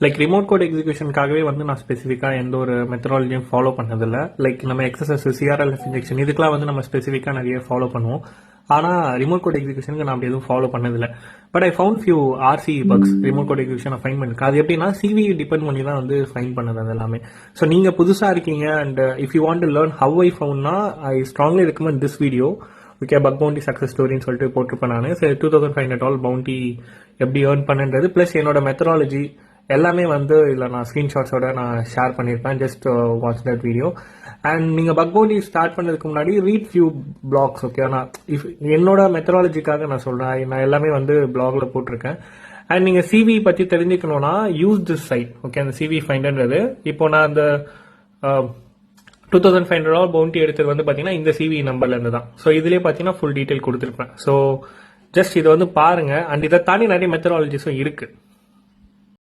Like remote code எக்ஸிக்யூஷனுக்காகவே வந்து நான் ஸ்பெசிஃபிக்காக எந்த ஒரு மெத்தடாலஜியும் ஃபாலோ பண்ணதில்லை. லைக் நம்ம எக்ஸசஸ் சிஆர்எல்எஃப் இன்ஜெக்ஷன் இதுக்கெல்லாம் வந்து நம்ம ஸ்பெசிஃபிக்காக நிறைய ஃபாலோ பண்ணுவோம். ஆனால் ரிமோட் கோட் எக்ஸிக்யூஷனுக்கு நான் அப்படி எதுவும் ஃபாலோ பண்ணதில்லை. But I found few RC bugs remote code எக்ஸிக்யூஷனை ஃபைன் பண்ணிருக்கு. அது எப்படின்னா சிவி டிபெண்ட் பண்ணி தான் வந்து ஃபைன் பண்ணது அது எல்லாமே. ஸோ நீங்கள் புதுசாக இருக்கீங்க and if you want to learn how I ஃபவுண்ட்னா I strongly recommend this video. Okay, bug bounty success ஸ்டோரின்னு சொல்லிட்டு போட்டிருப்பேன் நான். சரி, $2,500 பவுண்டி எப்படி ஏர்ன் பண்ணுன்றது ப்ளஸ் என்னோட மெத்தடாலஜி எல்லாமே வந்து இதில் நான் ஸ்க்ரீன்ஷாட்ஸோட நான் ஷேர் பண்ணியிருப்பேன். Just watch that video. And நீங்கள் பக் பவுண்டி ஸ்டார்ட் பண்ணதுக்கு முன்னாடி ரீட் ஃபியூ பிளாக்ஸ். ஓகே, நான் என்னோட மெத்தடாலஜிக்காக நான் சொல்கிறேன். நான் எல்லாமே வந்து பிளாக்ல போட்டிருக்கேன். அண்ட் நீங்கள் சிவி பற்றி தெரிஞ்சுக்கணும்னா யூஸ் திஸ் சைட். ஓகே, அந்த சிவி ஃபைண்டர்ன்றது இப்போ நான் அந்த $2,500 பவுண்டி எடுத்தது வந்து பார்த்தீங்கன்னா இந்த சிவி நம்பர்லேருந்து தான். ஸோ இதுலேயே பார்த்தீங்கன்னா ஃபுல் டீட்டெயில் கொடுத்துருப்பேன். ஸோ ஜஸ்ட் இதை வந்து பாருங்க. அண்ட் இதை தாண்டி நிறைய மெத்தடாலஜிஸும் இருக்குது.